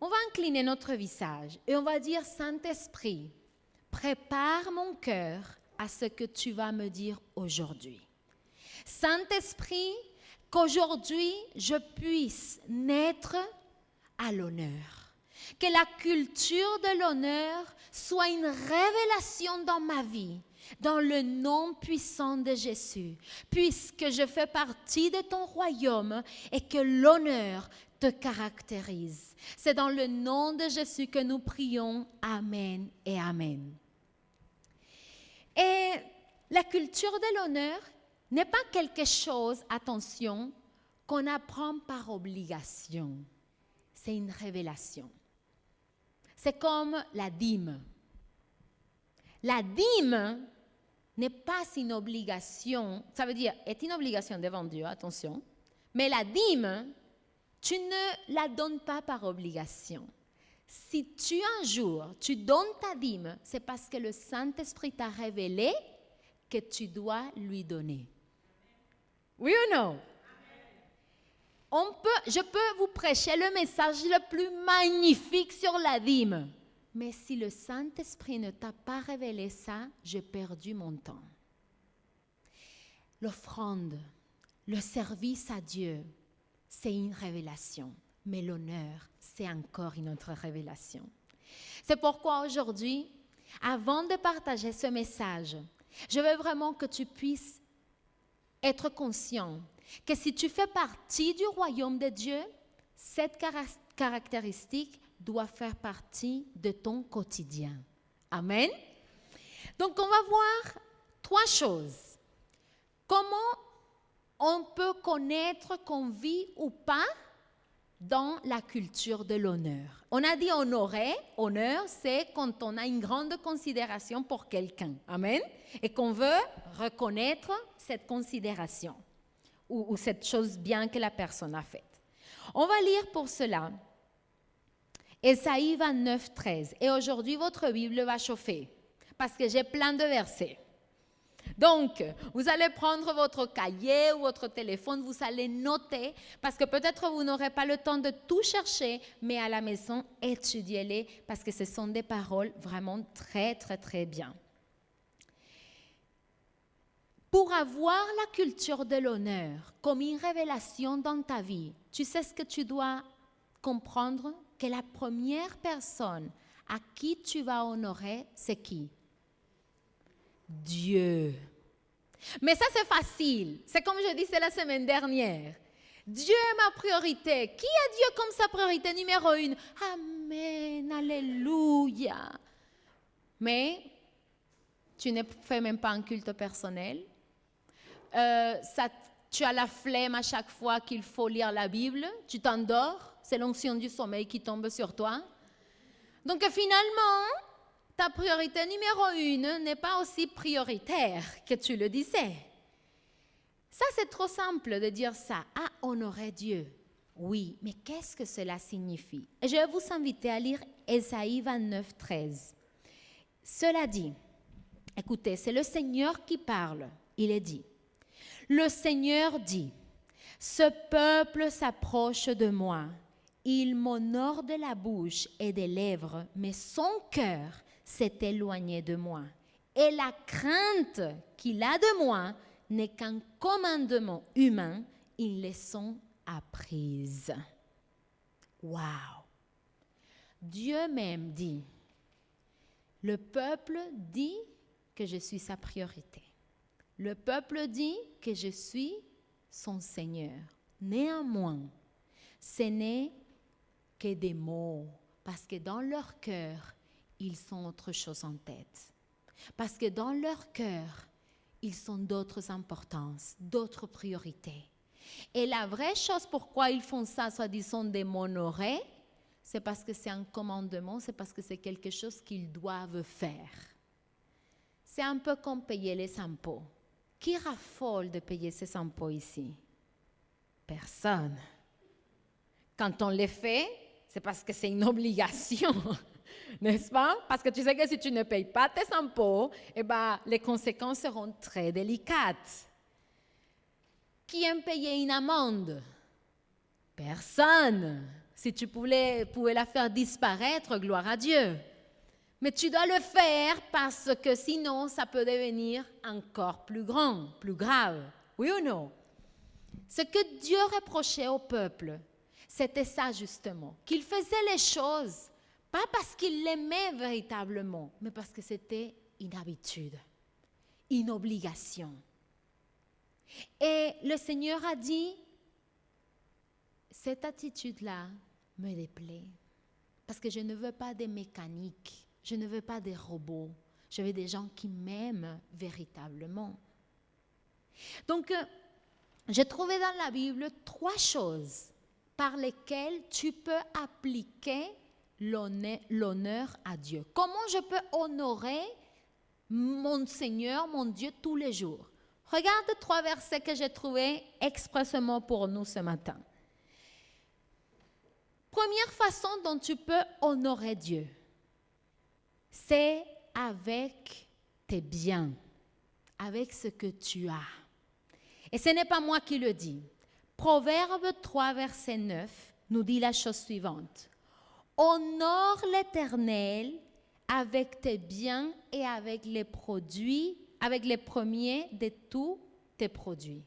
On va incliner notre visage et on va dire, Saint-Esprit, prépare mon cœur à ce que tu vas me dire aujourd'hui. Saint-Esprit, qu'aujourd'hui je puisse naître à l'honneur. Que la culture de l'honneur soit une révélation dans ma vie, dans le nom puissant de Jésus, puisque je fais partie de ton royaume et que l'honneur te caractérise. C'est dans le nom de Jésus que nous prions. Amen et Amen. Et la culture de l'honneur n'est pas quelque chose, attention, qu'on apprend par obligation. C'est une révélation. C'est comme la dîme. La dîme n'est pas une obligation, ça veut dire, est une obligation devant Dieu, attention, mais la dîme, tu ne la donnes pas par obligation. Si tu un jour, tu donnes ta dîme, c'est parce que le Saint-Esprit t'a révélé que tu dois lui donner. Oui ou non? Je peux vous prêcher le message le plus magnifique sur la dîme. Mais si le Saint-Esprit ne t'a pas révélé ça, j'ai perdu mon temps. L'offrande, le service à Dieu, c'est une révélation. Mais l'honneur, c'est encore une autre révélation. C'est pourquoi aujourd'hui, avant de partager ce message, je veux vraiment que tu puisses être conscient que si tu fais partie du royaume de Dieu, cette caractéristique doit faire partie de ton quotidien. Amen. Donc, on va voir 3 choses. Comment on peut connaître qu'on vit ou pas dans la culture de l'honneur. On a dit honorer. Honneur, c'est quand on a une grande considération pour quelqu'un. Amen. Et qu'on veut reconnaître cette considération ou cette chose bien que la personne a faite. On va lire pour cela Ésaïe 29, 13. Et aujourd'hui, votre Bible va chauffer parce que j'ai plein de versets. Donc, vous allez prendre votre cahier ou votre téléphone, vous allez noter, parce que peut-être vous n'aurez pas le temps de tout chercher, mais à la maison, étudiez-les, parce que ce sont des paroles vraiment très, très, très bien. Pour avoir la culture de l'honneur comme une révélation dans ta vie, tu sais ce que tu dois comprendre? Que la première personne à qui tu vas honorer, c'est qui? Dieu. Mais ça, c'est facile. C'est comme je disais la semaine dernière. Dieu est ma priorité. Qui a Dieu comme sa priorité numéro 1? Amen, alléluia. Mais tu ne fais même pas un culte personnel. Tu as la flemme à chaque fois qu'il faut lire la Bible. Tu t'endors. C'est l'onction du sommeil qui tombe sur toi. Donc finalement, ta priorité numéro 1 n'est pas aussi prioritaire que tu le disais. Ça, c'est trop simple de dire ça. Ah, honorer Dieu. Oui, mais qu'est-ce que cela signifie? Et je vais vous inviter à lire Ésaïe 29, 13. Cela dit, écoutez, c'est le Seigneur qui parle. Il est dit, le Seigneur dit, ce peuple s'approche de moi. Il m'honore de la bouche et des lèvres, mais son cœur s'est éloigné de moi. Et la crainte qu'il a de moi n'est qu'un commandement humain, ils les sont apprises. Waouh! Dieu même dit, le peuple dit que je suis sa priorité. Le peuple dit que je suis son Seigneur. Néanmoins, ce n'est que des mots, parce que dans leur cœur, ils sont autre chose en tête. Parce que dans leur cœur, ils sont d'autres importances, d'autres priorités. Et la vraie chose pourquoi ils font ça, soi-disant de m'honorer, c'est parce que c'est un commandement, c'est parce que c'est quelque chose qu'ils doivent faire. C'est un peu comme payer les impôts. Qui raffole de payer ses impôts ici? Personne. Quand on les fait, c'est parce que c'est une obligation, n'est-ce pas? Parce que tu sais que si tu ne payes pas tes impôts, eh ben, les conséquences seront très délicates. Qui aime payer une amende? Personne. Si tu pouvais la faire disparaître, gloire à Dieu. Mais tu dois le faire parce que sinon, ça peut devenir encore plus grand, plus grave. Oui ou non? Ce que Dieu reprochait au peuple, c'était ça justement, qu'il faisait les choses, pas parce qu'il l'aimait véritablement, mais parce que c'était une habitude, une obligation. Et le Seigneur a dit, cette attitude-là me déplaît, parce que je ne veux pas des mécaniques, je ne veux pas des robots, je veux des gens qui m'aiment véritablement. Donc, j'ai trouvé dans la Bible 3 choses par lesquelles tu peux appliquer l'honneur à Dieu. Comment je peux honorer mon Seigneur, mon Dieu, tous les jours? Regarde 3 versets que j'ai trouvés expressément pour nous ce matin. Première façon dont tu peux honorer Dieu, c'est avec tes biens, avec ce que tu as. Et ce n'est pas moi qui le dis. Proverbe 3, verset 9 nous dit la chose suivante. Honore l'Éternel avec tes biens et avec les produits, avec les premiers de tous tes produits.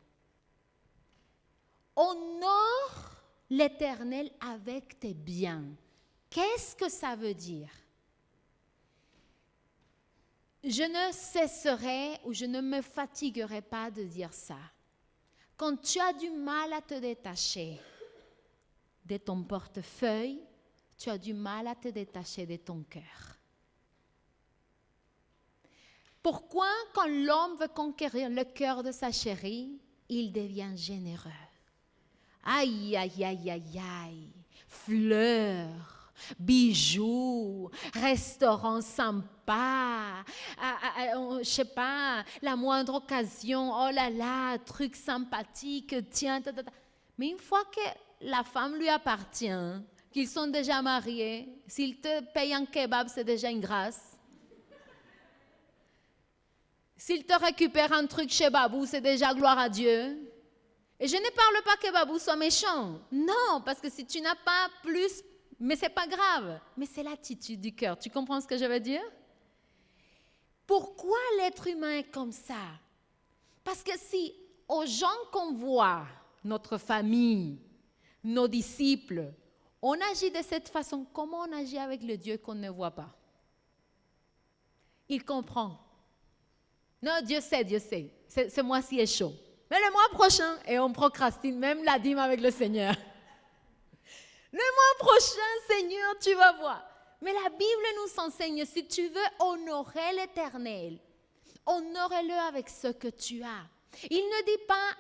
Honore l'Éternel avec tes biens. Qu'est-ce que ça veut dire? Je ne cesserai ou je ne me fatiguerai pas de dire ça. Quand tu as du mal à te détacher de ton portefeuille, tu as du mal à te détacher de ton cœur. Pourquoi, quand l'homme veut conquérir le cœur de sa chérie, il devient généreux? Aïe, aïe, aïe, aïe, aïe. Fleurs, bijoux, restaurant sympa, je sais pas, la moindre occasion, oh là là, truc sympathique, tiens, ta, ta, ta. Mais une fois que la femme lui appartient, qu'ils sont déjà mariés, s'il te paye un kebab, c'est déjà une grâce. S'il te récupère un truc chez Babou, c'est déjà gloire à Dieu. Et je ne parle pas que Babou soit méchant. Non, parce que si tu n'as pas plus, mais ce n'est pas grave. Mais c'est l'attitude du cœur. Tu comprends ce que je veux dire? Pourquoi l'être humain est comme ça? Parce que si aux gens qu'on voit, notre famille, nos disciples, on agit de cette façon, comment on agit avec le Dieu qu'on ne voit pas? Il comprend. Non, Dieu sait, ce mois-ci est chaud. Mais le mois prochain, et on procrastine même la dîme avec le Seigneur. Le mois prochain, Seigneur, tu vas voir. Mais la Bible nous enseigne, si tu veux honorer l'Éternel, honore-le avec ce que tu as. Il ne dit pas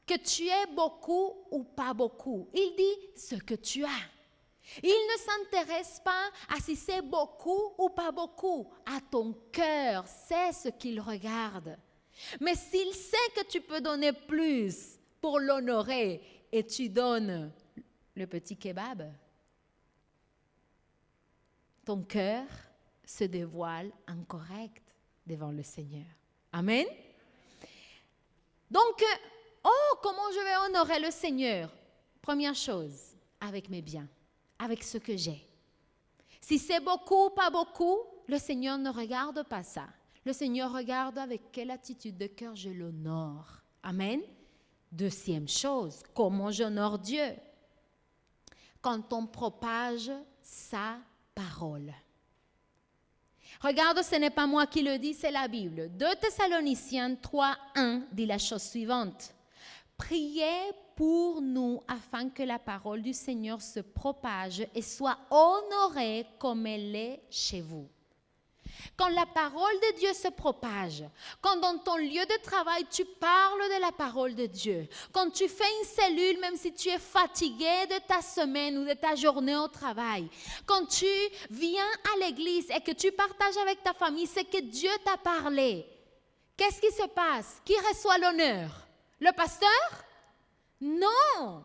que tu aies beaucoup ou pas beaucoup. Il dit ce que tu as. Il ne s'intéresse pas à si c'est beaucoup ou pas beaucoup. À ton cœur, c'est ce qu'il regarde. Mais s'il sait que tu peux donner plus pour l'honorer et tu donnes le petit kebab, ton cœur se dévoile incorrect devant le Seigneur. Amen. Donc, comment je vais honorer le Seigneur? Première chose, avec mes biens, avec ce que j'ai. Si c'est beaucoup ou pas beaucoup, le Seigneur ne regarde pas ça. Le Seigneur regarde avec quelle attitude de cœur je l'honore. Amen. Deuxième chose, comment j'honore Dieu? Quand on propage sa parole. Regarde, ce n'est pas moi qui le dis, c'est la Bible. 2 Thessaloniciens 3, 1 dit la chose suivante. Priez pour nous afin que la parole du Seigneur se propage et soit honorée comme elle est chez vous. Quand la parole de Dieu se propage, quand dans ton lieu de travail tu parles de la parole de Dieu, quand tu fais une cellule même si tu es fatigué de ta semaine ou de ta journée au travail, quand tu viens à l'église et que tu partages avec ta famille ce que Dieu t'a parlé, qu'est-ce qui se passe? Qui reçoit l'honneur? Le pasteur? Non!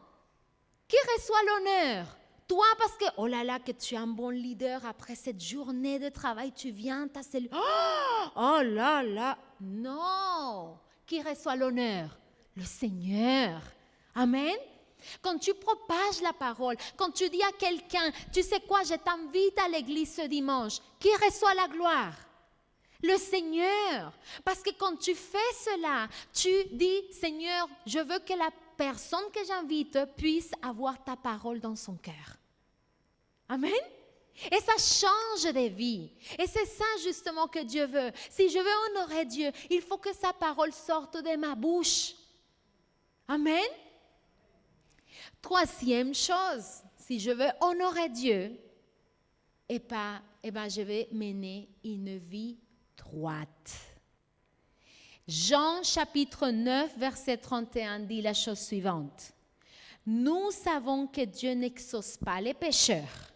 Qui reçoit l'honneur? Toi, parce que, oh là là, que tu es un bon leader, après cette journée de travail, tu viens, ta cellule. Oh là là, non. Qui reçoit l'honneur? Le Seigneur. Amen. Quand tu propages la parole, quand tu dis à quelqu'un, tu sais quoi, je t'invite à l'église ce dimanche, qui reçoit la gloire? Le Seigneur. Parce que quand tu fais cela, tu dis, Seigneur, je veux que la personne que j'invite puisse avoir ta parole dans son cœur. Amen. Et ça change des vies. Et c'est ça justement que Dieu veut. Si je veux honorer Dieu, il faut que sa parole sorte de ma bouche. Amen. Troisième chose, si je veux honorer Dieu, je vais mener une vie droite. Jean chapitre 9, verset 31 dit la chose suivante. Nous savons que Dieu n'exauce pas les pécheurs,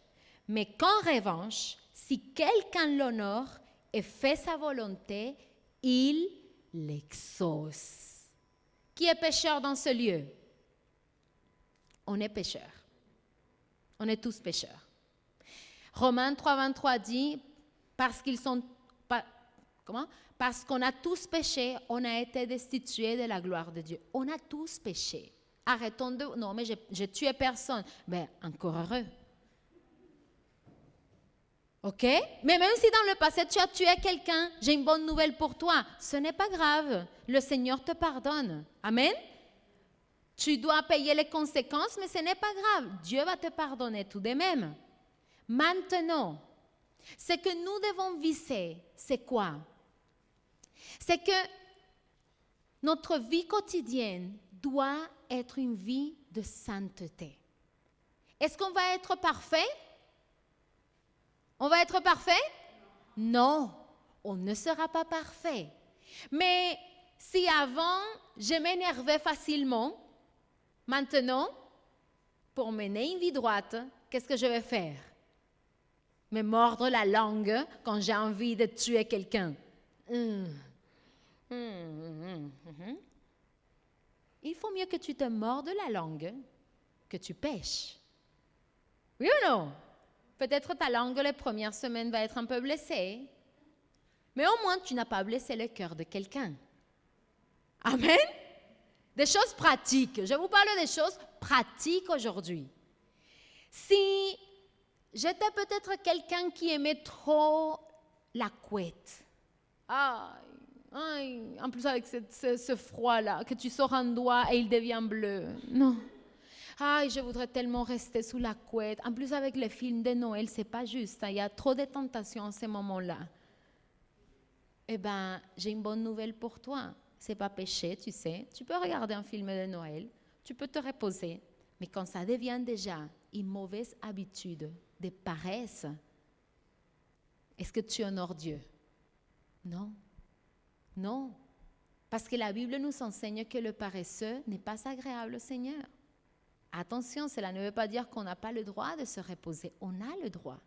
mais qu'en revanche, si quelqu'un l'honore et fait sa volonté, il l'exauce. Qui est pécheur dans ce lieu? On est pécheurs. On est tous pécheurs. Romains 3, 23 dit, parce qu'on a tous péché, on a été destitués de la gloire de Dieu. On a tous péché. Arrêtons de... Non, mais je tué personne. Ben, encore heureux. OK? Mais même si dans le passé, tu as tué quelqu'un, j'ai une bonne nouvelle pour toi. Ce n'est pas grave. Le Seigneur te pardonne. Amen? Tu dois payer les conséquences, mais ce n'est pas grave. Dieu va te pardonner tout de même. Maintenant, ce que nous devons viser, c'est quoi? C'est que notre vie quotidienne doit être une vie de sainteté. Est-ce qu'on va être parfait? On va être parfait? Non, on ne sera pas parfait. Mais si avant, je m'énervais facilement, maintenant, pour mener une vie droite, qu'est-ce que je vais faire? Me mordre la langue quand j'ai envie de tuer quelqu'un. Il faut mieux que tu te mordes la langue que tu pêches. Oui ou non? Peut-être ta langue les premières semaines va être un peu blessée, mais au moins tu n'as pas blessé le cœur de quelqu'un. Amen? Des choses pratiques. Je vous parle des choses pratiques aujourd'hui. Si j'étais peut-être quelqu'un qui aimait trop la couette, en plus avec ce froid-là, que tu sors un doigt et il devient bleu. Non. Je voudrais tellement rester sous la couette. En plus avec les films de Noël, c'est pas juste. Il y a trop de tentations en ces moments-là. Eh bien, j'ai une bonne nouvelle pour toi. C'est pas péché, tu sais. Tu peux regarder un film de Noël, tu peux te reposer. Mais quand ça devient déjà une mauvaise habitude de paresse, est-ce que tu honores Dieu? Non. Non. Parce que la Bible nous enseigne que le paresseux n'est pas agréable au Seigneur. Attention, cela ne veut pas dire qu'on n'a pas le droit de se reposer. On a le droit.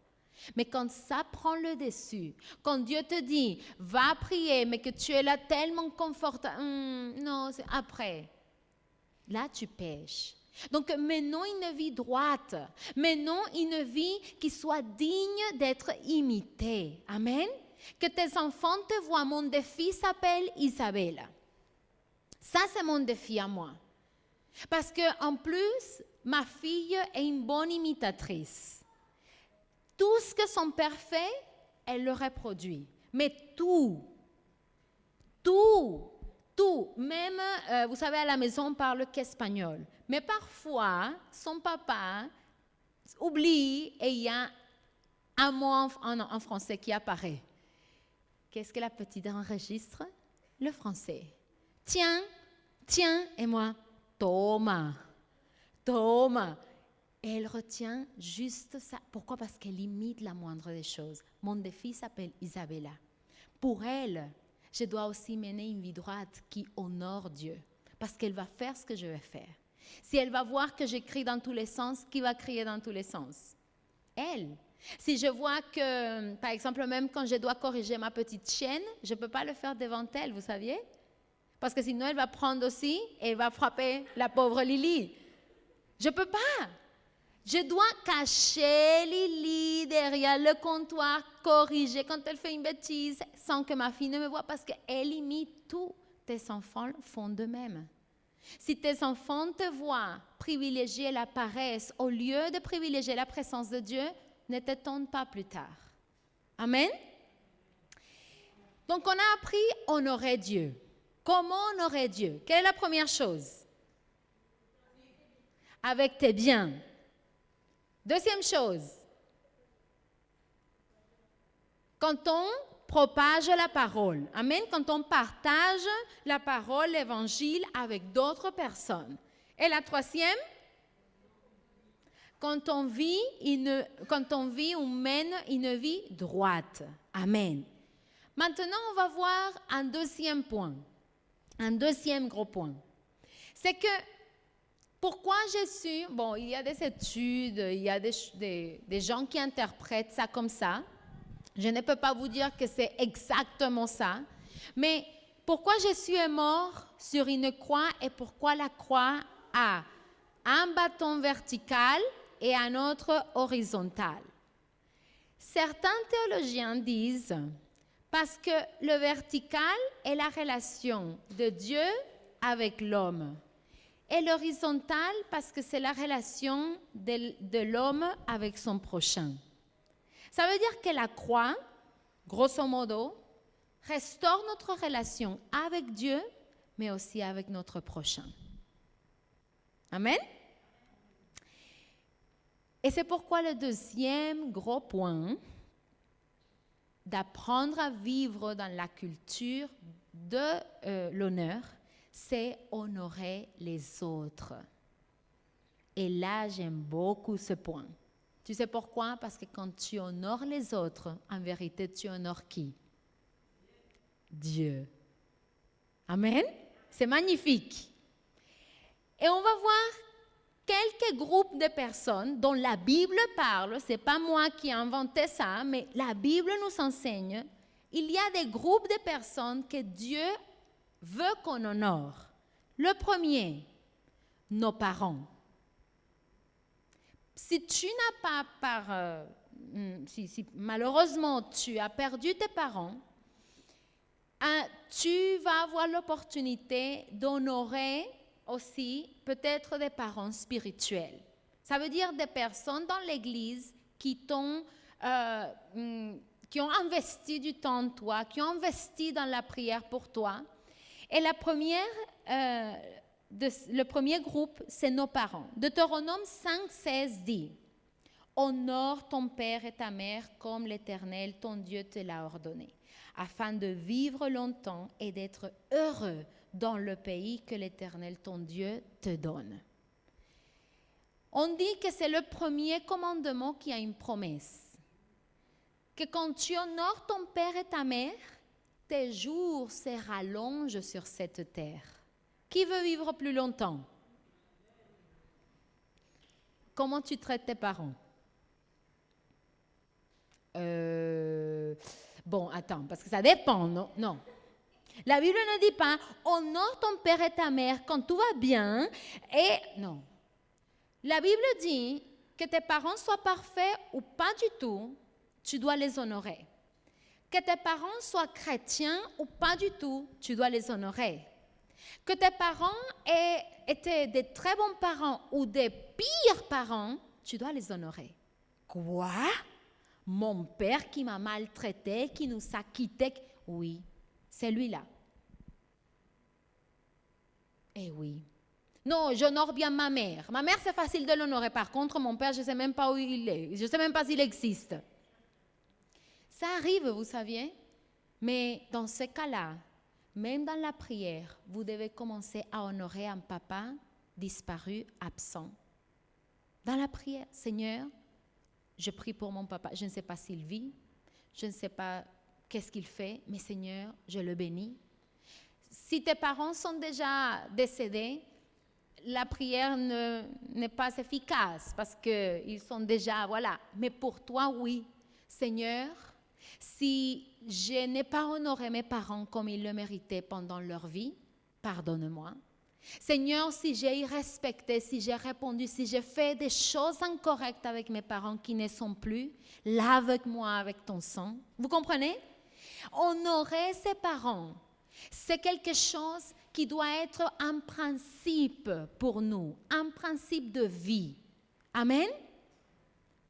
Mais quand ça prend le dessus, quand Dieu te dit, va prier, mais que tu es là tellement confortable, non, c'est après. Là, tu pêches. Donc, menons une vie droite. Menons une vie qui soit digne d'être imitée. Amen. Que tes enfants te voient. Mon défi s'appelle Isabelle. Ça, c'est mon défi à moi. Parce qu'en plus, ma fille est une bonne imitatrice. Tout ce que son père fait, elle le reproduit. Mais tout. Même, vous savez, à la maison, on parle qu'espagnol. Mais parfois, son papa oublie et il y a un mot en français qui apparaît. Qu'est-ce que la petite enregistre? Le français. Tiens, et moi, toma. Et elle retient juste ça. Pourquoi? Parce qu'elle imite la moindre des choses. Mon défi s'appelle Isabella. Pour elle, je dois aussi mener une vie droite qui honore Dieu. Parce qu'elle va faire ce que je vais faire. Si elle va voir que j'écris dans tous les sens, qui va crier dans tous les sens? Elle. Si je vois que, par exemple, même quand je dois corriger ma petite chienne, je ne peux pas le faire devant elle, vous saviez? Parce que sinon, elle va prendre aussi et elle va frapper la pauvre Lily. Je ne peux pas. Je dois cacher Lily derrière le comptoir, corriger quand elle fait une bêtise, sans que ma fille ne me voie, parce qu'elle imite tout. Tes enfants font de même. Si tes enfants te voient privilégier la paresse au lieu de privilégier la présence de Dieu, ne t'étonne pas plus tard. Amen. Donc, on a appris à honorer Dieu. Comment honorer Dieu? Quelle est la première chose? Avec tes biens. Deuxième chose, quand on propage la parole. Amen. Quand on partage la parole, l'évangile avec d'autres personnes. Et la troisième, quand on vit ou mène une vie droite. Amen. Maintenant, on va voir un deuxième point, un deuxième gros point. C'est que pourquoi Jésus, bon, il y a des études, il y a des gens qui interprètent ça comme ça. Je ne peux pas vous dire que c'est exactement ça. Mais pourquoi Jésus est mort sur une croix et pourquoi la croix a un bâton vertical et un autre horizontal? Certains théologiens disent parce que le vertical est la relation de Dieu avec l'homme. Et l'horizontal parce que c'est la relation de l'homme avec son prochain. Ça veut dire que la croix, grosso modo, restaure notre relation avec Dieu, mais aussi avec notre prochain. Amen? Et c'est pourquoi le deuxième gros point, d'apprendre à vivre dans la culture de l'honneur, c'est honorer les autres. Et là, j'aime beaucoup ce point. Tu sais pourquoi? Parce que quand tu honores les autres, en vérité, tu honores qui? Dieu. Amen? C'est magnifique. Et on va voir quelques groupes de personnes dont la Bible parle. Ce n'est pas moi qui ai inventé ça, mais la Bible nous enseigne. Il y a des groupes de personnes que Dieu veut qu'on honore. Le premier, nos parents. Si tu n'as pas, si malheureusement tu as perdu tes parents, tu vas avoir l'opportunité d'honorer aussi peut-être des parents spirituels. Ça veut dire des personnes dans l'Église qui ont investi du temps en toi, qui ont investi dans la prière pour toi. Et le premier groupe, c'est nos parents. Deutéronome 5,16 dit « Honore ton père et ta mère comme l'Éternel, ton Dieu, te l'a ordonné, afin de vivre longtemps et d'être heureux dans le pays que l'Éternel, ton Dieu, te donne. » On dit que c'est le premier commandement qui a une promesse. Que quand tu honores ton père et ta mère, tes jours se rallongent sur cette terre. Qui veut vivre plus longtemps? Comment tu traites tes parents? Bon, attends, parce que ça dépend, non? Non. La Bible ne dit pas « honore ton père et ta mère quand tout va bien » et non. La Bible dit que tes parents soient parfaits ou pas du tout, tu dois les honorer. Que tes parents soient chrétiens ou pas du tout, tu dois les honorer. Que tes parents aient été des très bons parents ou des pires parents, tu dois les honorer. Quoi? Mon père qui m'a maltraité, qui nous a quittés? Oui, c'est lui-là. Eh oui. Non, j'honore bien ma mère. Ma mère, c'est facile de l'honorer. Par contre, mon père, je ne sais même pas où il est. Je ne sais même pas s'il existe. Ça arrive, vous saviez. Mais dans ce cas-là, même dans la prière, vous devez commencer à honorer un papa disparu, absent. Dans la prière, Seigneur, je prie pour mon papa. Je ne sais pas s'il vit, je ne sais pas qu'est-ce qu'il fait, mais Seigneur, je le bénis. Si tes parents sont déjà décédés, la prière n'est pas efficace parce qu'ils sont déjà, voilà. Mais pour toi, oui. Seigneur, si je n'ai pas honoré mes parents comme ils le méritaient pendant leur vie, pardonne-moi. Seigneur, si j'ai irrespecté, si j'ai répondu, si j'ai fait des choses incorrectes avec mes parents qui ne sont plus, lave-moi avec ton sang. Vous comprenez? Honorer ses parents. C'est quelque chose qui doit être un principe pour nous, un principe de vie. Amen?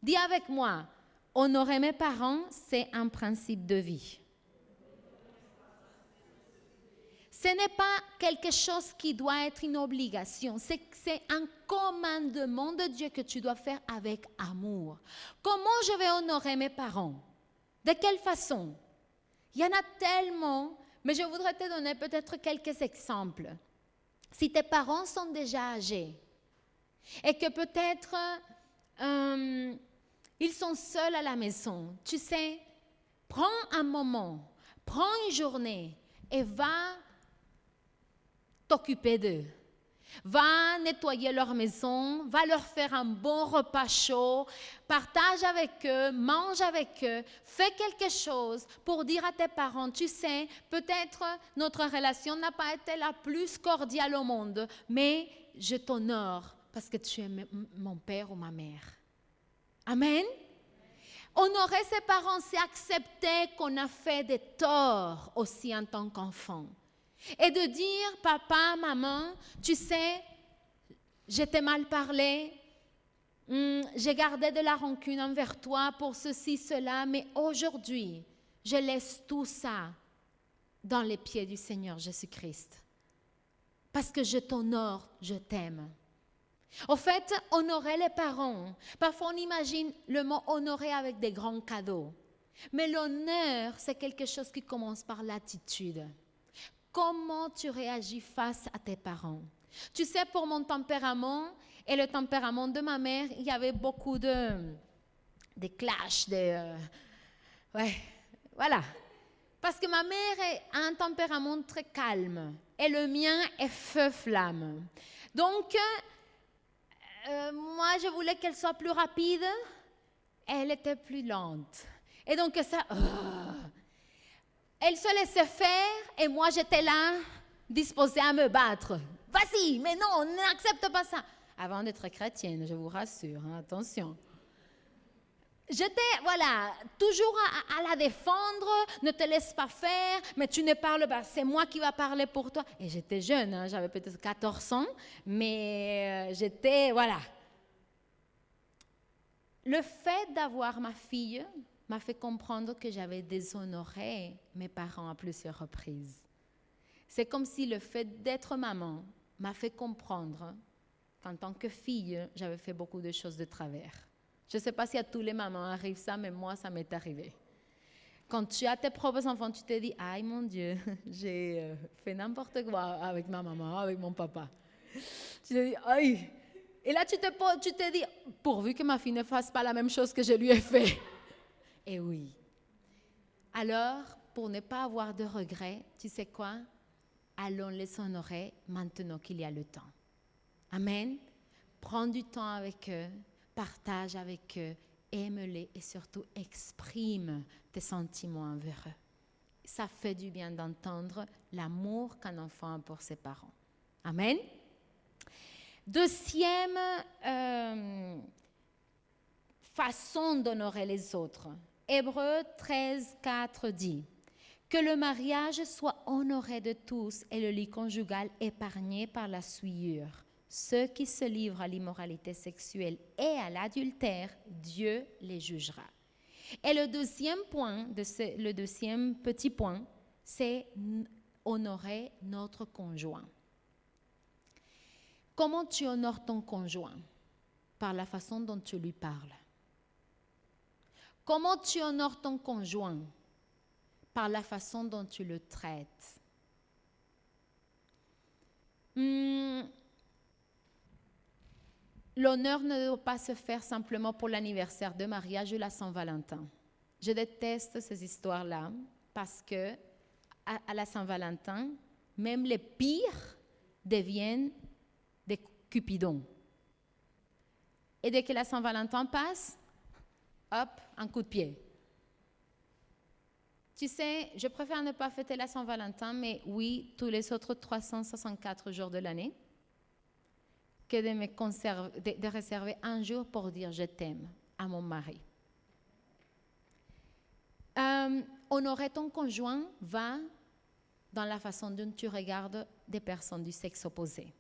Dis avec moi, honorer mes parents, c'est un principe de vie. Ce n'est pas quelque chose qui doit être une obligation, c'est un commandement de Dieu que tu dois faire avec amour. Comment je vais honorer mes parents? De quelle façon? Il y en a tellement, mais je voudrais te donner peut-être quelques exemples. Si tes parents sont déjà âgés et que peut-être ils sont seuls à la maison, tu sais, prends un moment, prends une journée et va t'occuper d'eux. Va nettoyer leur maison, va leur faire un bon repas chaud, partage avec eux, mange avec eux, fais quelque chose pour dire à tes parents, tu sais, peut-être notre relation n'a pas été la plus cordiale au monde, mais je t'honore parce que tu es mon père ou ma mère. Amen. Honorer ses parents, c'est accepter qu'on a fait des torts aussi en tant qu'enfant. Et de dire, papa, maman, tu sais, je t'ai mal parlé, j'ai gardé de la rancune envers toi pour ceci, cela, mais aujourd'hui, je laisse tout ça dans les pieds du Seigneur Jésus-Christ. Parce que je t'honore, je t'aime. Au fait, honorer les parents, parfois on imagine le mot honorer avec des grands cadeaux. Mais l'honneur, c'est quelque chose qui commence par l'attitude. Comment tu réagis face à tes parents? Tu sais, pour mon tempérament et le tempérament de ma mère, il y avait beaucoup de clashs, voilà. Parce que ma mère a un tempérament très calme et le mien est feu-flamme. Donc, moi, je voulais qu'elle soit plus rapide, elle était plus lente. Et donc, ça... Elle se laissait faire et moi j'étais là, disposée à me battre. Vas-y, mais non, on n'accepte pas ça. Avant d'être chrétienne, je vous rassure, hein, attention. J'étais, voilà, toujours à la défendre, ne te laisse pas faire, mais tu ne parles pas, c'est moi qui va parler pour toi. Et j'étais jeune, hein, j'avais peut-être 14 ans, mais j'étais, voilà. Le fait d'avoir ma fille m'a fait comprendre que j'avais déshonoré mes parents à plusieurs reprises. C'est comme si le fait d'être maman m'a fait comprendre qu'en tant que fille, j'avais fait beaucoup de choses de travers. Je ne sais pas si à tous les mamans arrive ça, mais moi, ça m'est arrivé. Quand tu as tes propres enfants, tu te dis « Aïe, mon Dieu, j'ai fait n'importe quoi avec ma maman, avec mon papa. » Tu te dis « Aïe !» Et là, tu te dis « Pourvu que ma fille ne fasse pas la même chose que je lui ai fait. » Et oui. Alors, pour ne pas avoir de regrets, tu sais quoi? Allons les honorer maintenant qu'il y a le temps. Amen. Prends du temps avec eux, partage avec eux, aime-les et surtout exprime tes sentiments envers eux. Ça fait du bien d'entendre l'amour qu'un enfant a pour ses parents. Amen. Deuxième façon d'honorer les autres. Hébreux 13, 4 dit « Que le mariage soit honoré de tous et le lit conjugal épargné par la souillure. Ceux qui se livrent à l'immoralité sexuelle et à l'adultère, Dieu les jugera. » Et le deuxième petit point, c'est honorer notre conjoint. Comment tu honores ton conjoint? Par la façon dont tu lui parles. Comment tu honores ton conjoint? Par la façon dont tu le traites. L'honneur ne doit pas se faire simplement pour l'anniversaire de mariage ou la Saint-Valentin. Je déteste ces histoires-là parce que à la Saint-Valentin, même les pires deviennent des cupidons. Et dès que la Saint-Valentin passe, hop, un coup de pied. Tu sais, je préfère ne pas fêter la Saint-Valentin, mais oui, tous les autres 364 jours de l'année, que de réserver un jour pour dire je t'aime à mon mari. Honorer ton conjoint va dans la façon dont tu regardes des personnes du sexe opposé.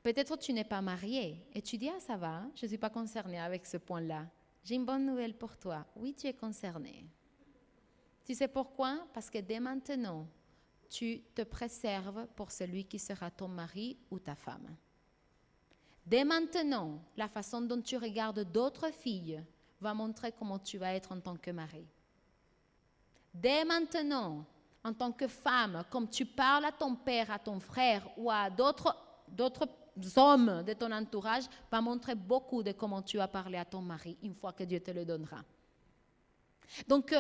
Peut-être tu n'es pas marié et tu dis « Ah, ça va, je ne suis pas concernée avec ce point-là. J'ai une bonne nouvelle pour toi. Oui, tu es concerné. » Tu sais pourquoi? Parce que dès maintenant, tu te préserves pour celui qui sera ton mari ou ta femme. Dès maintenant, la façon dont tu regardes d'autres filles va montrer comment tu vas être en tant que mari. Dès maintenant, en tant que femme, comme tu parles à ton père, à ton frère ou à d'autres hommes de ton entourage, va montrer beaucoup de comment tu vas parler à ton mari une fois que Dieu te le donnera. Donc,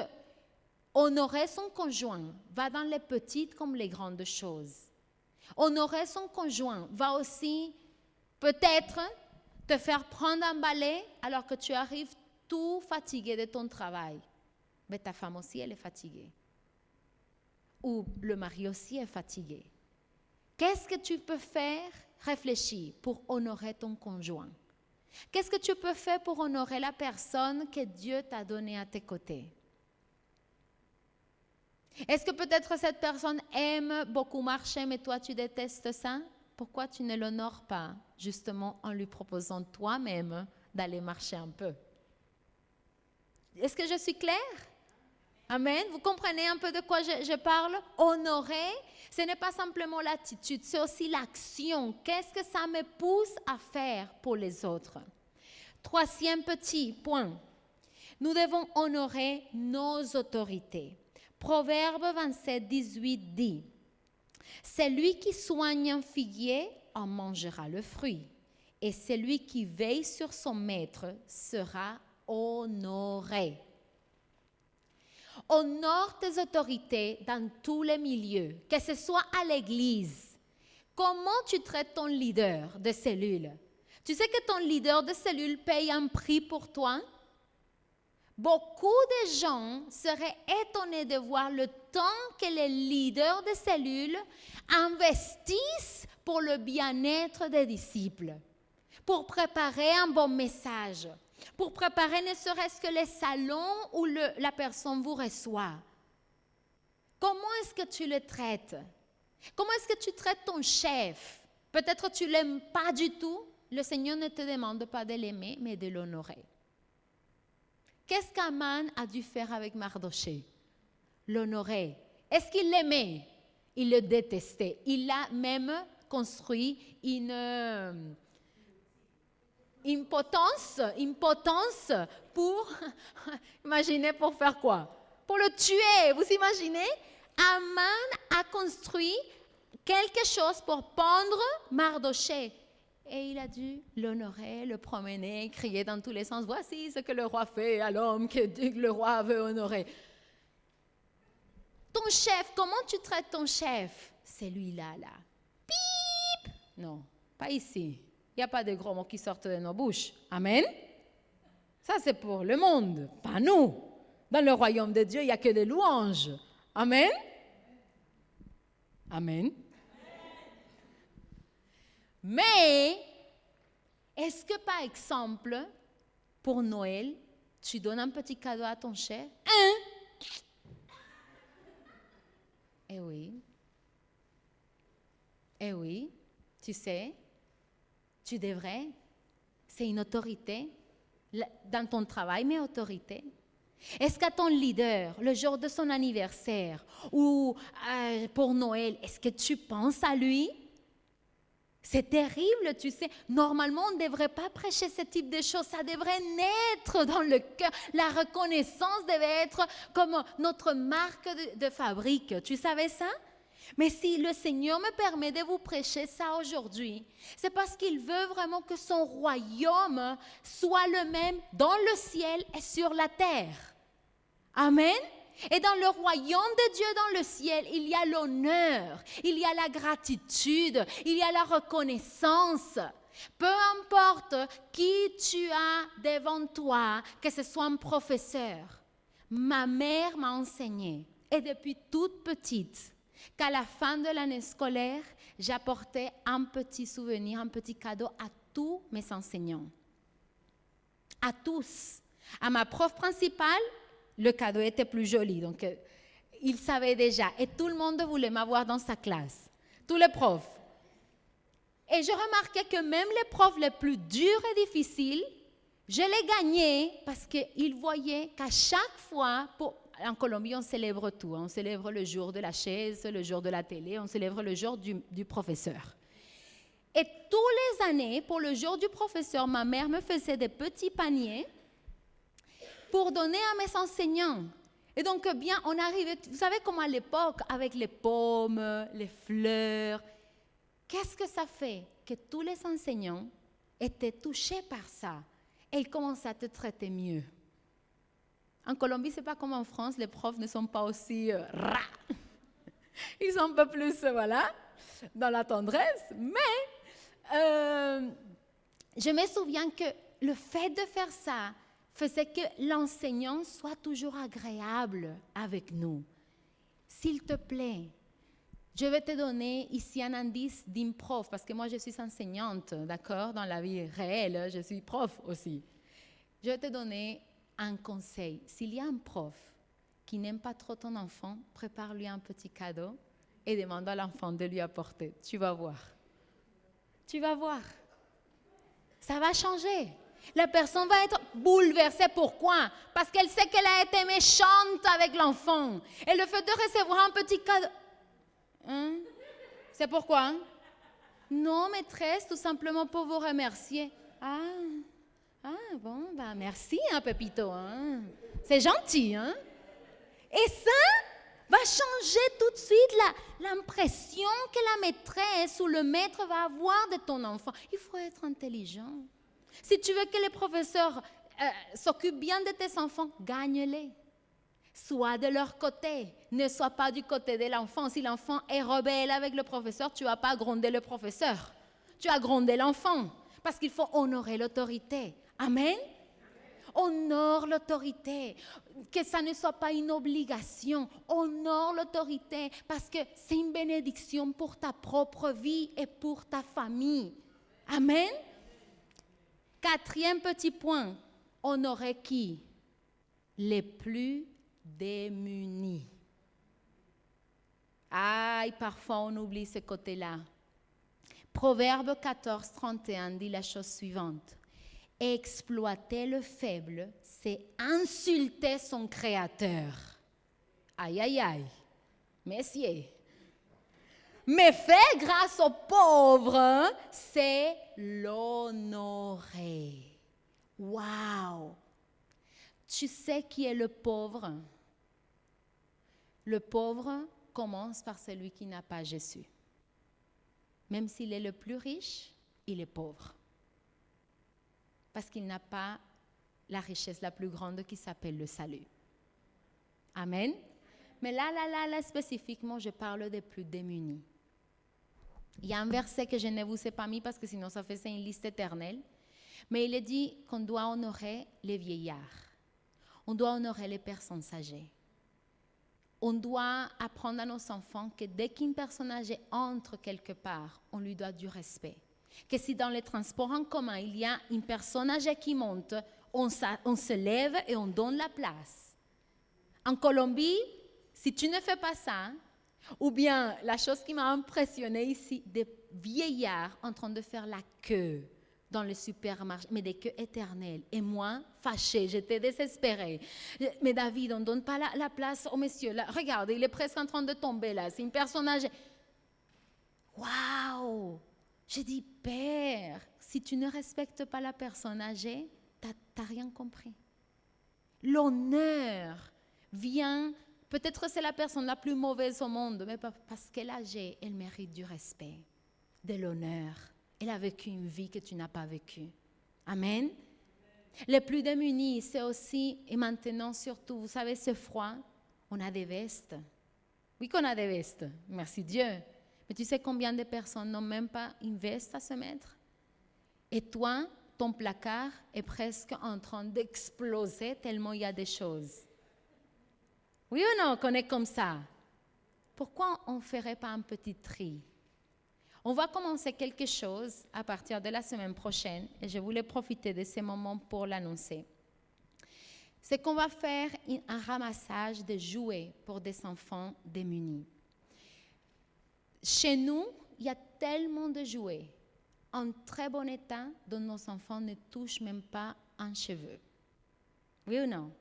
honorer son conjoint va dans les petites comme les grandes choses. Honorer son conjoint va aussi peut-être te faire prendre un balai alors que tu arrives tout fatigué de ton travail. Mais ta femme aussi, elle est fatiguée. Ou le mari aussi est fatigué. Qu'est-ce que tu peux faire? Réfléchis pour honorer ton conjoint. Qu'est-ce que tu peux faire pour honorer la personne que Dieu t'a donnée à tes côtés? Est-ce que peut-être cette personne aime beaucoup marcher, mais toi tu détestes ça? Pourquoi tu ne l'honores pas, justement en lui proposant toi-même d'aller marcher un peu? Est-ce que je suis claire? Amen. Vous comprenez un peu de quoi je parle? Honorer, ce n'est pas simplement l'attitude, c'est aussi l'action. Qu'est-ce que ça me pousse à faire pour les autres? Troisième petit point, nous devons honorer nos autorités. Proverbe 27, 18 dit, « Celui qui soigne un figuier en mangera le fruit, et celui qui veille sur son maître sera honoré. » Honore tes autorités dans tous les milieux, que ce soit à l'église. Comment tu traites ton leader de cellule? Tu sais que ton leader de cellule paye un prix pour toi? Beaucoup de gens seraient étonnés de voir le temps que les leaders de cellules investissent pour le bien-être des disciples, pour préparer un bon message, pour préparer ne serait-ce que les salons où la personne vous reçoit. Comment est-ce que tu le traites? Comment est-ce que tu traites ton chef? Peut-être tu ne l'aimes pas du tout. Le Seigneur ne te demande pas de l'aimer, mais de l'honorer. Qu'est-ce qu'Aman a dû faire avec Mardoché? L'honorer. Est-ce qu'il l'aimait? Il le détestait. Il a même construit une potence pour, imaginez pour faire quoi? Pour le tuer, vous imaginez? Aman a construit quelque chose pour pendre Mardoché. Et il a dû l'honorer, le promener, crier dans tous les sens. Voici ce que le roi fait à l'homme que le roi veut honorer. Ton chef, comment tu traites ton chef? Celui-là, là. Pip! Non, pas ici. Il n'y a pas de gros mots qui sortent de nos bouches. Amen? Ça, c'est pour le monde, pas nous. Dans le royaume de Dieu, il n'y a que des louanges. Amen? Amen. Mais, est-ce que par exemple, pour Noël, tu donnes un petit cadeau à ton chef? Eh oui. Eh oui, tu sais, tu devrais. C'est une autorité dans ton travail, mais autorité. Est-ce qu'à ton leader, le jour de son anniversaire ou pour Noël, est-ce que tu penses à lui? C'est terrible, tu sais. Normalement, on ne devrait pas prêcher ce type de choses. Ça devrait naître dans le cœur. La reconnaissance devait être comme notre marque de fabrique. Tu savais ça? Mais si le Seigneur me permet de vous prêcher ça aujourd'hui, c'est parce qu'il veut vraiment que son royaume soit le même dans le ciel et sur la terre. Amen. Et dans le royaume de Dieu, dans le ciel, il y a l'honneur, il y a la gratitude, il y a la reconnaissance. Peu importe qui tu as devant toi, que ce soit un professeur. Ma mère m'a enseigné, et depuis toute petite, qu'à la fin de l'année scolaire, j'apportais un petit souvenir, un petit cadeau à tous mes enseignants. À tous. À ma prof principale, le cadeau était plus joli. Donc, Il savait déjà. Et tout le monde voulait m'avoir dans sa classe. Tous les profs. Et je remarquais que même les profs les plus durs et difficiles, je les gagnais parce qu'ils voyaient qu'à chaque fois, en Colombie, on célèbre tout. On célèbre le jour de la chaise, le jour de la télé, on célèbre le jour du professeur. Et toutes les années, pour le jour du professeur, ma mère me faisait des petits paniers pour donner à mes enseignants. Et donc, bien, on arrivait, vous savez comment à l'époque, avec les pommes, les fleurs, qu'est-ce que ça fait que tous les enseignants étaient touchés par ça et ils commençaient à te traiter mieux. En Colombie, ce n'est pas comme en France, les profs ne sont pas aussi ils sont un peu plus, voilà, dans la tendresse. Mais je me souviens que le fait de faire ça faisait que l'enseignant soit toujours agréable avec nous. S'il te plaît, je vais te donner ici un indice d'improf, parce que moi je suis enseignante, d'accord, dans la vie réelle, je suis prof aussi. Je vais te donner un conseil. S'il y a un prof qui n'aime pas trop ton enfant, prépare-lui un petit cadeau et demande à l'enfant de lui apporter. Tu vas voir. Tu vas voir. Ça va changer. La personne va être bouleversée. Pourquoi? Parce qu'elle sait qu'elle a été méchante avec l'enfant. Et le fait de recevoir un petit cadeau... Hein? C'est pourquoi? Hein? Non, maîtresse, tout simplement pour vous remercier. Bon, bah merci, hein, Pépito. Hein? C'est gentil, hein? Et ça va changer tout de suite l'impression que la maîtresse ou le maître va avoir de ton enfant. Il faut être intelligent. Si tu veux que les professeurs s'occupent bien de tes enfants, gagne-les. Sois de leur côté. Ne sois pas du côté de l'enfant. Si l'enfant est rebelle avec le professeur, tu ne vas pas gronder le professeur. Tu vas gronder l'enfant. Parce qu'il faut honorer l'autorité. Amen? Honore l'autorité. Que ça ne soit pas une obligation. Honore l'autorité parce que c'est une bénédiction pour ta propre vie et pour ta famille. Amen? 4e petit point. Honorer qui? Les plus démunis. Parfois on oublie ce côté-là. Proverbe 14, 31 dit la chose suivante. Exploiter le faible, c'est insulter son créateur. Aïe, aïe, aïe. Messieurs. Mais faire grâce aux pauvres, c'est l'honorer. Waouh! Tu sais qui est le pauvre? Le pauvre commence par celui qui n'a pas Jésus. Même s'il est le plus riche, il est pauvre. Parce qu'il n'a pas la richesse la plus grande qui s'appelle le salut. Amen. Mais là, spécifiquement, je parle des plus démunis. Il y a un verset que je ne vous ai pas mis parce que sinon ça fait une liste éternelle. Mais il est dit qu'on doit honorer les vieillards. On doit honorer les personnes âgées. On doit apprendre à nos enfants que dès qu'une personne âgée entre quelque part, on lui doit du respect. Que si dans les transports en commun, il y a une personne âgée qui monte, on se lève et on donne la place. En Colombie, si tu ne fais pas ça, ou bien la chose qui m'a impressionnée ici, des vieillards en train de faire la queue dans le supermarché, mais des queues éternelles. Et moi, fâchée, j'étais désespérée. Mais David, on ne donne pas la place au monsieur. Là, regarde, il est presque en train de tomber là. C'est une personne âgée. Waouh! J'ai dit, Père, si tu ne respectes pas la personne âgée, tu n'as rien compris. L'honneur vient, peut-être c'est la personne la plus mauvaise au monde, mais parce qu'elle est âgée, elle mérite du respect, de l'honneur. Elle a vécu une vie que tu n'as pas vécue. Amen. Les plus démunis, c'est aussi, et maintenant surtout, vous savez, c'est froid, on a des vestes. Oui qu'on a des vestes, merci Dieu. Mais tu sais combien de personnes n'ont même pas une veste à se mettre? Et toi, ton placard est presque en train d'exploser tellement il y a des choses. Oui ou non, qu'on est comme ça? Pourquoi on ne ferait pas un petit tri? On va commencer quelque chose à partir de la semaine prochaine et je voulais profiter de ces moments pour l'annoncer. c'est qu'on va faire un ramassage de jouets pour des enfants démunis. Chez nous, il y a tellement de jouets en très bon état dont nos enfants ne touchent même pas un cheveu. Oui ou non?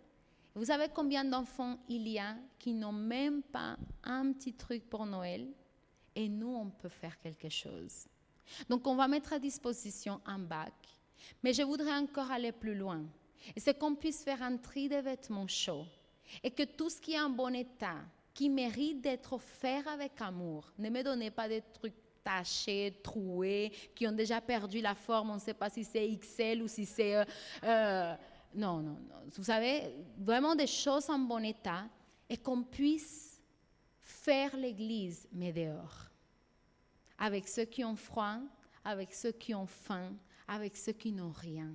Vous savez combien d'enfants il y a qui n'ont même pas un petit truc pour Noël? Et nous, on peut faire quelque chose. Donc, on va mettre à disposition un bac. Mais je voudrais encore aller plus loin. Et c'est qu'on puisse faire un tri de vêtements chauds. Et que tout ce qui est en bon état, qui mérite d'être offert avec amour, ne me donnez pas des trucs tachés, troués, qui ont déjà perdu la forme. On ne sait pas si c'est XL ou si c'est... Non. Vous savez, vraiment des choses en bon état et qu'on puisse faire l'église, mais dehors. Avec ceux qui ont froid, avec ceux qui ont faim, avec ceux qui n'ont rien.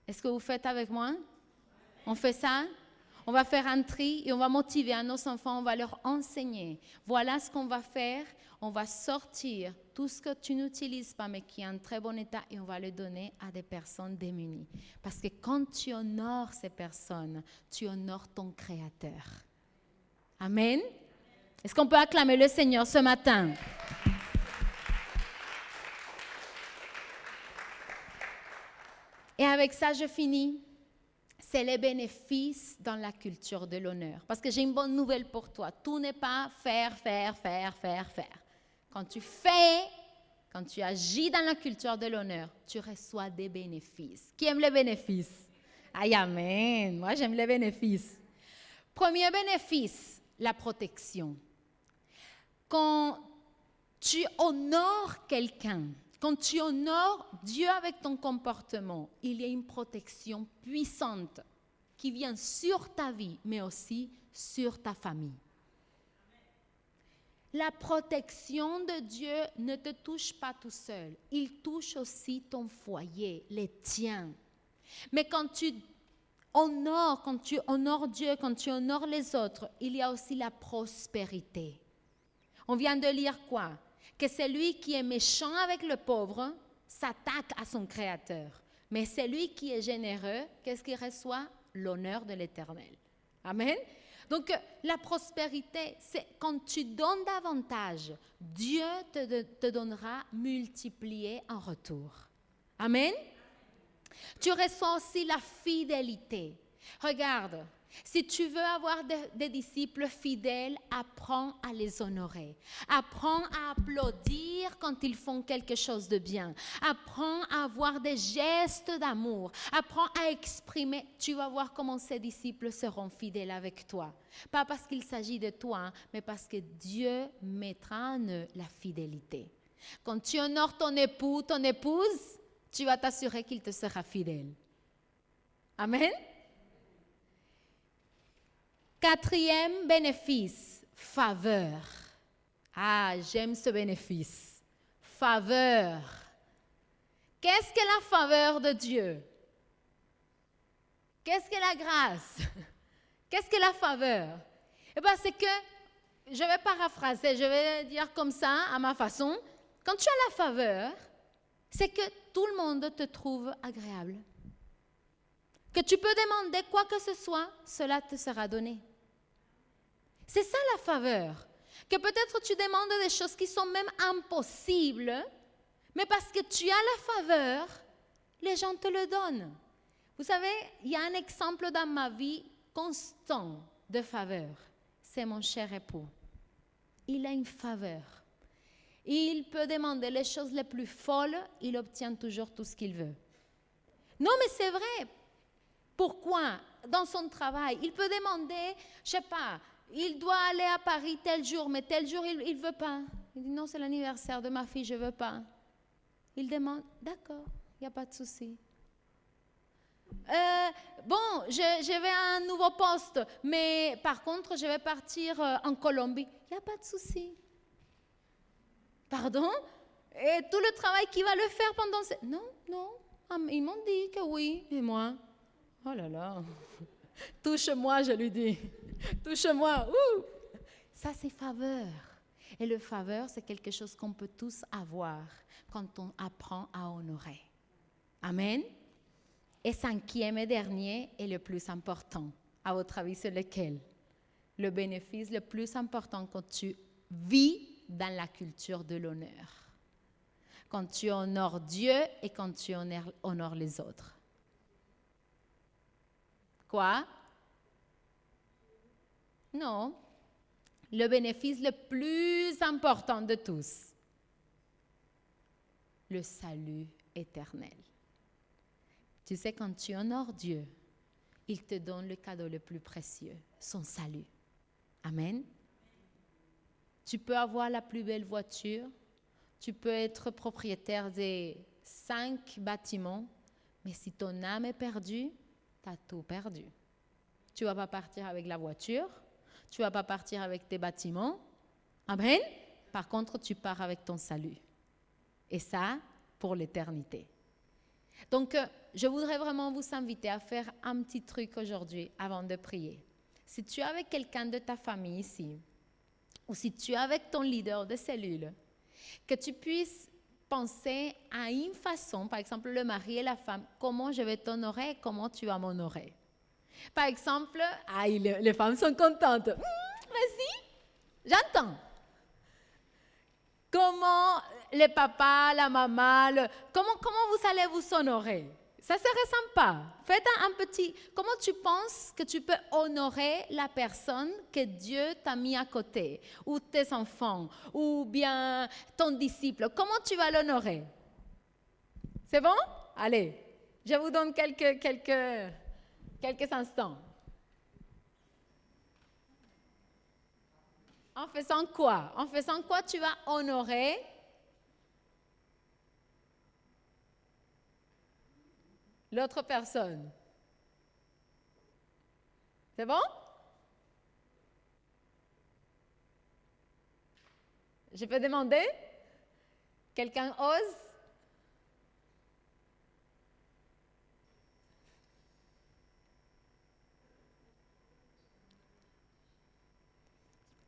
Est-ce que vous faites avec moi? On fait ça? On va faire un tri et on va motiver à nos enfants, on va leur enseigner. Voilà ce qu'on va faire. On va sortir tout ce que tu n'utilises pas mais qui est en très bon état et on va le donner à des personnes démunies. Parce que quand tu honores ces personnes, tu honores ton Créateur. Amen. Est-ce qu'on peut acclamer le Seigneur ce matin? Et avec ça, je finis. C'est les bénéfices dans la culture de l'honneur. Parce que j'ai une bonne nouvelle pour toi. Tout n'est pas faire. Quand tu fais, quand tu agis dans la culture de l'honneur, tu reçois des bénéfices. Qui aime les bénéfices? Aïe, amen. Moi, j'aime les bénéfices. Premier bénéfice, la protection. Quand tu honores quelqu'un, quand tu honores Dieu avec ton comportement, il y a une protection puissante qui vient sur ta vie, mais aussi sur ta famille. La protection de Dieu ne te touche pas tout seul. Il touche aussi ton foyer, les tiens. Mais quand tu honores Dieu, quand tu honores les autres, il y a aussi la prospérité. On vient de lire quoi? Que celui qui est méchant avec le pauvre s'attaque à son Créateur. Mais celui qui est généreux, qu'est-ce qu'il reçoit? L'honneur de l'Éternel. Amen. Donc, la prospérité, c'est quand tu donnes davantage, Dieu te donnera multiplié en retour. Amen. Tu reçois aussi la fidélité. Regarde, si tu veux avoir des disciples fidèles, apprends à les honorer. Apprends à applaudir quand ils font quelque chose de bien. Apprends à avoir des gestes d'amour. Apprends à exprimer. Tu vas voir comment ces disciples seront fidèles avec toi. Pas parce qu'il s'agit de toi, mais parce que Dieu mettra en eux la fidélité. Quand tu honores ton époux, ton épouse, tu vas t'assurer qu'il te sera fidèle. Amen. Quatrième bénéfice, faveur. Ah, j'aime ce bénéfice. Faveur. Qu'est-ce que la faveur de Dieu? Qu'est-ce que la grâce? Qu'est-ce que la faveur? Eh bien, c'est que, je vais paraphraser, je vais dire comme ça, à ma façon, quand tu as la faveur, c'est que tout le monde te trouve agréable. Que tu peux demander quoi que ce soit, cela te sera donné. C'est ça la faveur. Que peut-être tu demandes des choses qui sont même impossibles, mais parce que tu as la faveur, les gens te le donnent. Vous savez, il y a un exemple dans ma vie constant de faveur. C'est mon cher époux. Il a une faveur. Il peut demander les choses les plus folles, il obtient toujours tout ce qu'il veut. Non, mais c'est vrai. Pourquoi? Dans son travail, il peut demander, je ne sais pas, il doit aller à Paris tel jour, mais tel jour, il ne veut pas. Il dit, non, c'est l'anniversaire de ma fille, je ne veux pas. Il demande, d'accord, il n'y a pas de souci. Bon, je vais à un nouveau poste, mais par contre, je vais partir en Colombie. Il n'y a pas de souci. Pardon? Et tout le travail qu'il va le faire pendant... Non, ils m'ont dit que oui. Et moi? Oh là là. Touche-moi, je lui dis. Touche-moi. Ça, c'est faveur. Et le faveur, c'est quelque chose qu'on peut tous avoir quand on apprend à honorer. Amen. Et cinquième et dernier est le plus important. À votre avis, c'est lequel? Le bénéfice le plus important quand tu vis dans la culture de l'honneur. Quand tu honores Dieu et quand tu honores les autres. Quoi? Non. Le bénéfice le plus important de tous. Le salut éternel. Tu sais, quand tu honores Dieu, il te donne le cadeau le plus précieux, son salut. Amen. Tu peux avoir la plus belle voiture, tu peux être propriétaire des 5 bâtiments, mais si ton âme est perdue, tu as tout perdu. Tu ne vas pas partir avec la voiture, tu ne vas pas partir avec tes bâtiments. Amen. Par contre, tu pars avec ton salut. Et ça, pour l'éternité. Donc, je voudrais vraiment vous inviter à faire un petit truc aujourd'hui avant de prier. Si tu es avec quelqu'un de ta famille ici, ou si tu es avec ton leader de cellule, que tu puisses penser à une façon, par exemple le mari et la femme, comment je vais t'honorer et comment tu vas m'honorer. Par exemple, les femmes sont contentes. Vas-y, j'entends. Comment le papa, la maman, comment vous allez vous honorer? Ça serait sympa. Faites un petit... Comment tu penses que tu peux honorer la personne que Dieu t'a mis à côté? Ou tes enfants? Ou bien ton disciple? Comment tu vas l'honorer? C'est bon? Allez, je vous donne quelques instants. En faisant quoi? En faisant quoi tu vas honorer l'autre personne? C'est bon? Je peux demander? Quelqu'un ose?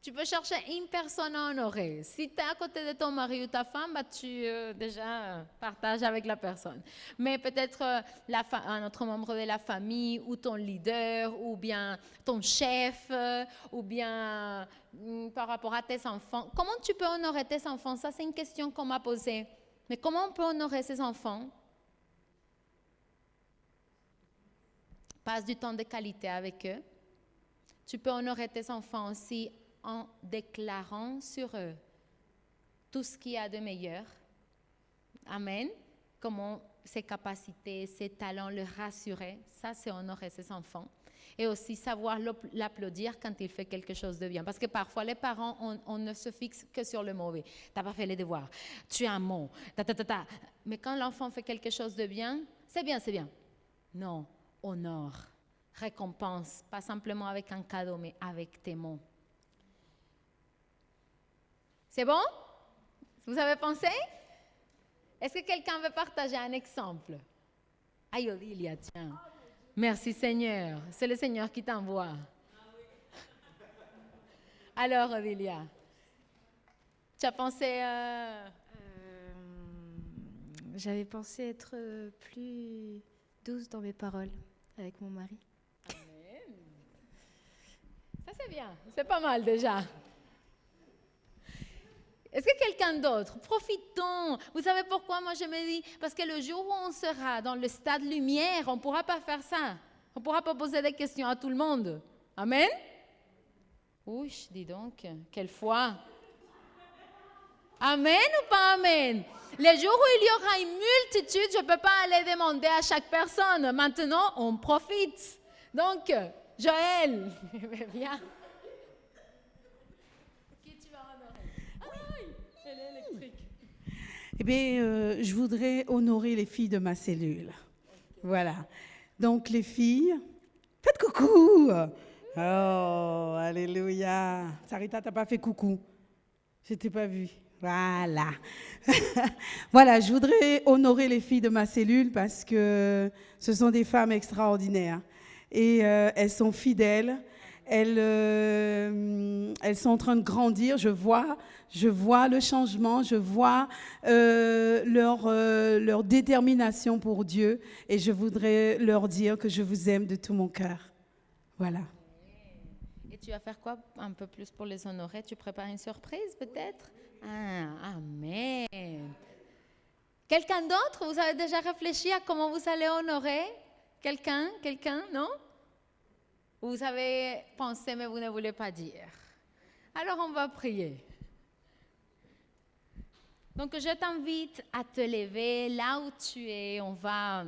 Tu peux chercher une personne à honorer. Si tu es à côté de ton mari ou ta femme, tu déjà partages avec la personne. Mais peut-être un autre membre de la famille ou ton leader ou bien ton chef ou bien par rapport à tes enfants. Comment tu peux honorer tes enfants? Ça, c'est une question qu'on m'a posée. Mais comment on peut honorer ses enfants? Passe du temps de qualité avec eux. Tu peux honorer tes enfants aussi en déclarant sur eux tout ce qu'il y a de meilleur. Amen. Comment ses capacités, ses talents, le rassurer. Ça, c'est honorer ses enfants. Et aussi savoir l'applaudir quand il fait quelque chose de bien. Parce que parfois, les parents, on ne se fixe que sur le mauvais. Tu n'as pas fait les devoirs. Tu es un mot. Mais quand l'enfant fait quelque chose de bien, c'est bien, c'est bien. Non, honore, récompense. Pas simplement avec un cadeau, mais avec tes mots. C'est bon? Vous avez pensé? Est-ce que quelqu'un veut partager un exemple? Aïe, Odilia, tiens. Merci Seigneur. C'est le Seigneur qui t'envoie. Alors, Odilia, tu as pensé... J'avais pensé être plus douce dans mes paroles avec mon mari. Amen. Ça, c'est bien. C'est pas mal déjà. Est-ce que quelqu'un d'autre? Profitons. Vous savez pourquoi moi je me dis? Parce que le jour où on sera dans le stade lumière, on ne pourra pas faire ça. On ne pourra pas poser des questions à tout le monde. Amen? Oui, dis donc, quelle foi. Amen ou pas amen? Les jours où il y aura une multitude, je ne peux pas aller demander à chaque personne. Maintenant, on profite. Donc, Joël, viens. Eh bien, je voudrais honorer les filles de ma cellule. Voilà. Donc, les filles, faites coucou. Oh, alléluia. Sarita, t'as pas fait coucou. Je t'ai pas vu. Voilà. Voilà, je voudrais honorer les filles de ma cellule parce que ce sont des femmes extraordinaires. Et elles sont fidèles. elles sont en train de grandir. Je vois le changement, je vois leur détermination pour Dieu et je voudrais leur dire que je vous aime de tout mon cœur. Voilà. Et tu vas faire quoi un peu plus pour les honorer? Tu prépares une surprise peut-être? Ah, amen. Quelqu'un d'autre? Vous avez déjà réfléchi à comment vous allez honorer quelqu'un, non? Vous avez pensé mais vous ne voulez pas dire. Alors on va prier. Donc je t'invite à te lever là où tu es. On va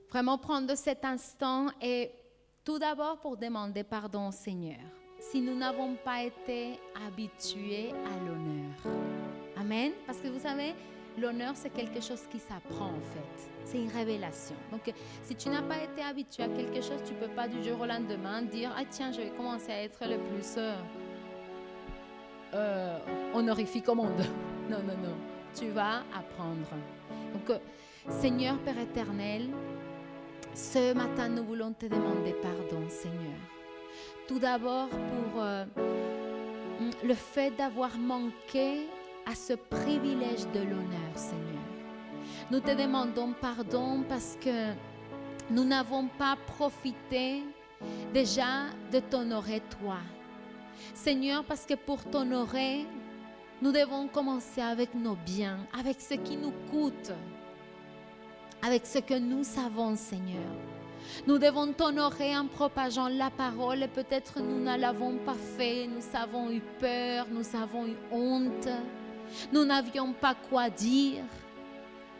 vraiment prendre cet instant et tout d'abord pour demander pardon au Seigneur si nous n'avons pas été habitués à l'honneur. Amen. Parce que vous savez, l'honneur c'est quelque chose qui s'apprend en fait. C'est une révélation. Donc si tu n'as pas été habitué à quelque chose, tu ne peux pas du jour au lendemain dire « Ah tiens, je vais commencer à être le plus honorifique au monde. » Non. Tu vas apprendre. Donc Seigneur Père éternel, ce matin, nous voulons te demander pardon, Seigneur. Tout d'abord pour le fait d'avoir manqué à ce privilège de l'honneur, Seigneur. Nous te demandons pardon parce que nous n'avons pas profité déjà de t'honorer toi. Seigneur, parce que pour t'honorer, nous devons commencer avec nos biens, avec ce qui nous coûte, avec ce que nous savons, Seigneur. Nous devons t'honorer en propageant la parole et peut-être nous ne l'avons pas fait, nous avons eu peur, nous avons eu honte, nous n'avions pas quoi dire.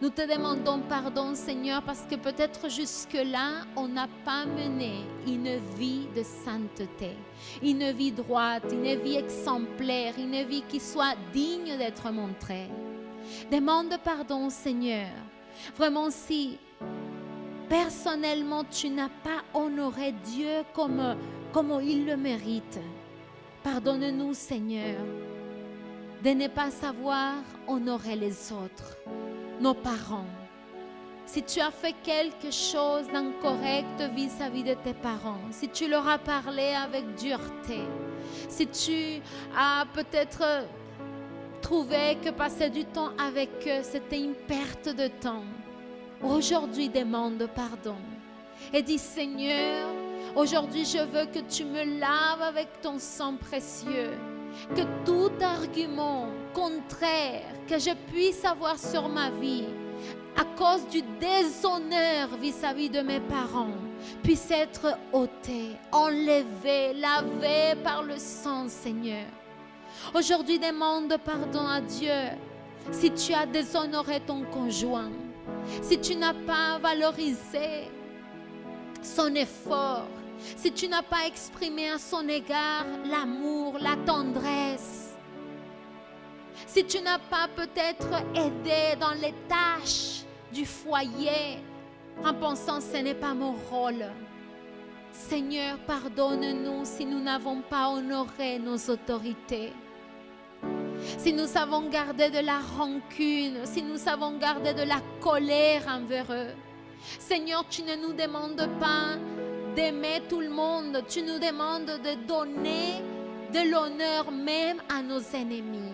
Nous te demandons pardon, Seigneur, parce que peut-être jusque-là, on n'a pas mené une vie de sainteté, une vie droite, une vie exemplaire, une vie qui soit digne d'être montrée. Demande pardon, Seigneur. Vraiment, si personnellement tu n'as pas honoré Dieu comme il le mérite, pardonne-nous, Seigneur, de ne pas savoir honorer les autres, nos parents. Si tu as fait quelque chose d'incorrect vis-à-vis de tes parents, si tu leur as parlé avec dureté, si tu as peut-être trouvé que passer du temps avec eux, c'était une perte de temps, aujourd'hui demande pardon et dis Seigneur, aujourd'hui je veux que tu me laves avec ton sang précieux, que tout argument contraire que je puisse avoir sur ma vie à cause du déshonneur vis-à-vis de mes parents puisse être ôté, enlevé, lavé par le sang, Seigneur. Aujourd'hui, demande pardon à Dieu si tu as déshonoré ton conjoint, si tu n'as pas valorisé son effort, si tu n'as pas exprimé à son égard l'amour, la tendresse, si tu n'as pas peut-être aidé dans les tâches du foyer en pensant ce n'est pas mon rôle. Seigneur, pardonne-nous si nous n'avons pas honoré nos autorités. Si nous avons gardé de la rancune, si nous avons gardé de la colère envers eux. Seigneur, tu ne nous demandes pas d'aimer tout le monde. Tu nous demandes de donner de l'honneur même à nos ennemis.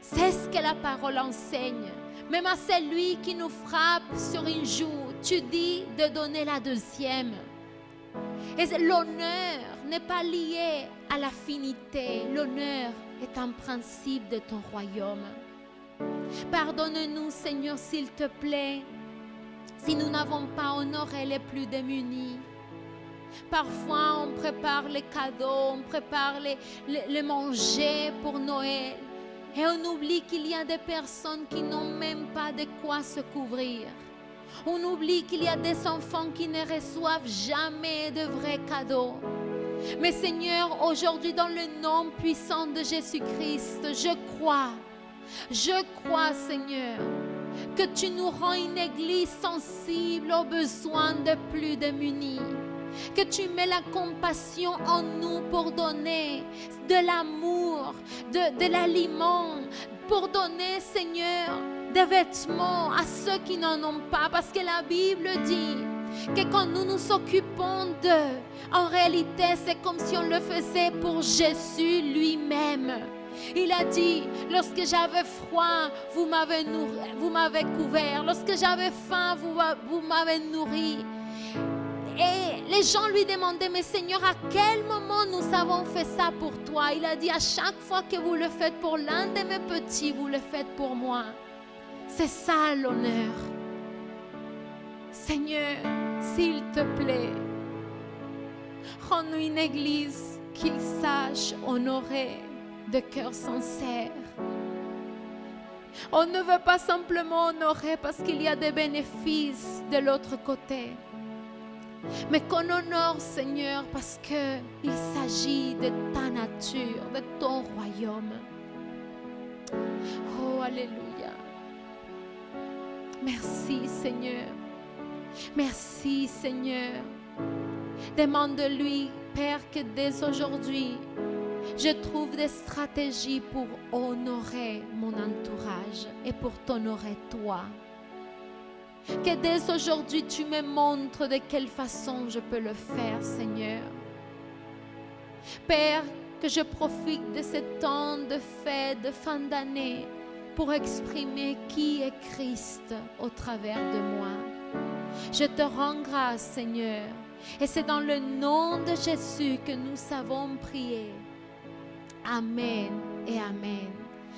C'est ce que la parole enseigne. Même à celui qui nous frappe sur une joue, tu dis de donner la deuxième. Et l'honneur n'est pas lié à l'affinité. L'honneur est un principe de ton royaume. Pardonne-nous, Seigneur, s'il te plaît, si nous n'avons pas honoré les plus démunis. Parfois, on prépare les cadeaux, on prépare les manger pour Noël. Et on oublie qu'il y a des personnes qui n'ont même pas de quoi se couvrir. On oublie qu'il y a des enfants qui ne reçoivent jamais de vrais cadeaux. Mais Seigneur, aujourd'hui, dans le nom puissant de Jésus-Christ, je crois, Seigneur, que tu nous rends une église sensible aux besoins des plus démunis. Que tu mets la compassion en nous pour donner de l'amour, de l'aliment, pour donner, Seigneur, des vêtements à ceux qui n'en ont pas. Parce que la Bible dit que quand nous nous occupons d'eux, en réalité, c'est comme si on le faisait pour Jésus lui-même. Il a dit, lorsque j'avais froid, vous m'avez couvert. Lorsque j'avais faim, vous m'avez nourri. Et les gens lui demandaient, mais Seigneur, à quel moment nous avons fait ça pour toi? Il a dit, à chaque fois que vous le faites pour l'un de mes petits, vous le faites pour moi. C'est ça l'honneur. Seigneur, s'il te plaît, rends-nous une église qui sache honorer de cœur sincère. On ne veut pas simplement honorer parce qu'il y a des bénéfices de l'autre côté, mais qu'on honore, Seigneur, parce qu'il s'agit de ta nature, de ton royaume. Oh, alléluia. Merci, Seigneur. Merci, Seigneur. Demande-lui, Père, que dès aujourd'hui, je trouve des stratégies pour honorer mon entourage et pour t'honorer toi. Que dès aujourd'hui, tu me montres de quelle façon je peux le faire, Seigneur. Père, que je profite de ce temps de fête, de fin d'année, pour exprimer qui est Christ au travers de moi. Je te rends grâce, Seigneur, et c'est dans le nom de Jésus que nous savons prier. Amen et Amen.